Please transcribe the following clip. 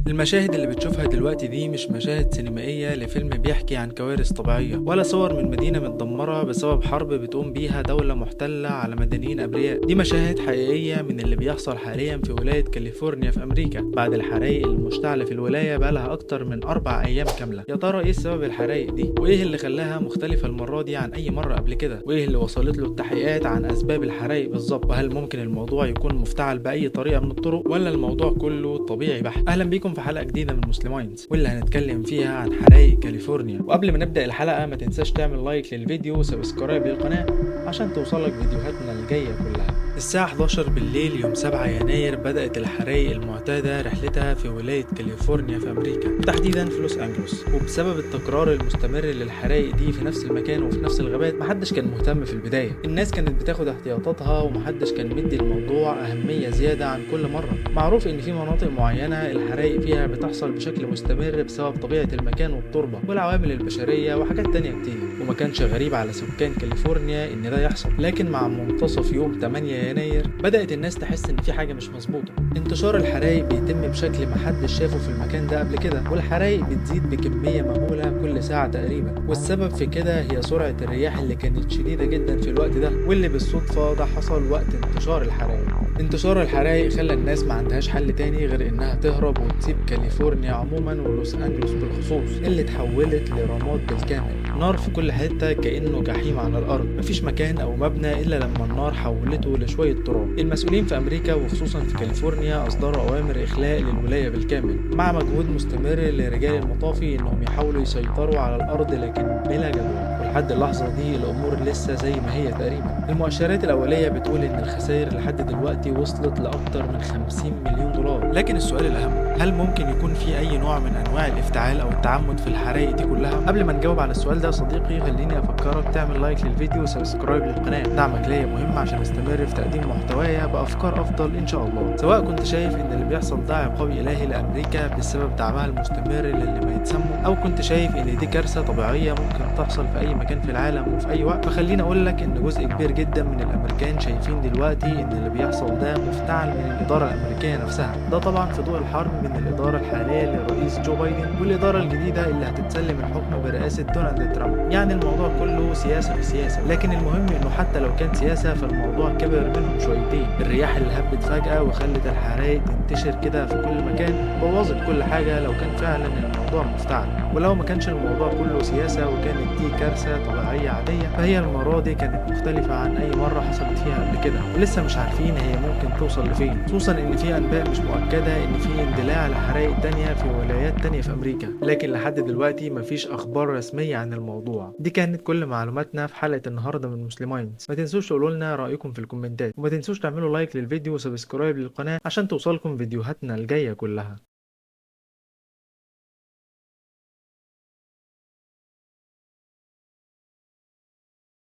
المشاهد اللي بتشوفها دلوقتي دي مش مشاهد سينمائية لفيلم بيحكي عن كوارث طبيعية، ولا صور من مدينة متدمرة بسبب حرب بتقوم بيها دولة محتلة على مدنيين أبرياء. دي مشاهد حقيقية من اللي بيحصل حاليا في ولاية كاليفورنيا في أمريكا بعد الحرايق المشتعلة في الولاية بقالها أكتر من 4 أيام كاملة. يا ترى إيه سبب الحرايق دي؟ وإيه اللي خلاها مختلفة المرة دي عن أي مرة قبل كده؟ وإيه اللي وصلت له التحقيقات عن أسباب الحرايق بالظبط؟ وهل ممكن الموضوع يكون مفتعل بأي طريقة من الطرق، ولا الموضوع كله طبيعي بحت؟ أهلا بيكم في حلقة جديدة من مسلماينز، واللي هنتكلم فيها عن حرايق كاليفورنيا. وقبل ما نبدأ الحلقة ما تنساش تعمل لايك للفيديو وسبسكرايب للقناة عشان توصلك فيديوهاتنا الجاية كلها. الساعة 11 بالليل يوم 7 يناير بدأت الحرايق المعتادة رحلتها في ولاية كاليفورنيا في أمريكا، وتحديدا في لوس أنجلوس. وبسبب التكرار المستمر للحرايق دي في نفس المكان وفي نفس الغابات، محدش كان مهتم في البداية. الناس كانت بتاخد احتياطاتها ومحدش كان مدي الموضوع أهمية زيادة عن كل مرة. معروف إن في مناطق معينة الحرايق فيها بتحصل بشكل مستمر بسبب طبيعة المكان والتربة والعوامل البشرية وحاجات تانية كتير، وما كانش غريب على سكان كاليفورنيا إن ده يحصل. لكن مع منتصف يوم 8 يناير بدأت الناس تحس إن في حاجة مش مظبوطة. انتشار الحرايق بيتم بشكل محدش شافه في المكان ده قبل كده، والحرايق بتزيد بكمية مهولة كل ساعة تقريبا. والسبب في كده هي سرعة الرياح اللي كانت شديدة جدا في الوقت ده، واللي بالصدفة ده حصل وقت انتشار الحرايق. انتشار الحرايق خلى الناس ما عندهاش حل تاني غير إنها تهرب وتسيب كاليفورنيا عموما ولوس أنجلوس بالخصوص، اللي اتحولت لرماد بالكامل. نار في كل حتة كأنه جحيم على الأرض، مفيش مكان أو مبنى إلا لما النار حولته لشوية تراب. المسؤولين في أمريكا وخصوصا في كاليفورنيا أصدروا أوامر إخلاء للولاية بالكامل، مع مجهود مستمر لرجال المطافي إنهم يحاولوا يسيطروا على الأرض لكن بلا جدوى. ولحد اللحظة دي الأمور لسه زي ما هي تقريبا. المؤشرات الأولية بتقول إن الخسائر لحد دلوقتي وصلت لأكتر من 50 مليون دولار. لكن السؤال الأهم، هل ممكن يكون في أي نوع من أنواع الافتعال أو التعمد في الحرايق دي كلها؟ قبل ما نجاوب على السؤال ده يا صديقي، خليني أفكرك تعمل لايك للفيديو وسبسكرايب للقناة. دعمك ليا مهم عشان استمر في تقديم محتوايا بأفكار أفضل إن شاء الله. سواء كنت شايف إن اللي بيحصل ده عقاب إلهي لأمريكا بسبب دعمها المستمر للي ما يتسموا، أو كنت شايف إن دي كارثة طبيعية ممكن تحصل في أي مكان في العالم وفي أي وقت، فخليني أقول لك إن جزء كبير جدا من الأمريكان شايفين دلوقتي إن اللي بيحصل ده مفتعل من الإدارة الأمريكية نفسها. ده طبعا في ضوء الحرب بين الإدارة الحالية للرئيس جو بايدن والإدارة الجديدة اللي هتتسلم الحكم برئاسة دونالد ترامب. يعني الموضوع كله سياسة في سياسة. لكن المهم إنه حتى لو كان سياسة فالموضوع كبر منهم شويتين. الرياح اللي هبت فجأة وخلت الحرايق تنتشر كده في كل مكان بوظت كل حاجة لو كان فعلا الموضوع مفتعل. ولو ما كانش الموضوع كله سياسة وكانت دي كارثة طبيعية عادية، فهي المرة دي كانت مختلفة عن أي مرة حصلت فيها قبل كده، ولسه مش عارفين هي ممكن توصل لفين. خصوصا إن في أنباء مش مؤكدة إن في اندلاع لحرايق تانية في ولايات تانية في أمريكا، لكن لحد دلوقتي مفيش أخبار رسمية عن الموضوع. دي كانت كل معلوماتنا في حلقة النهاردة من مسلماينز. ما تنسوش تقولوا لنا رأيكم في الكومنتات، وما تنسوش تعملوا لايك للفيديو وسبسكرايب للقناة عشان توصلكم فيديوهاتنا الجاية كلها.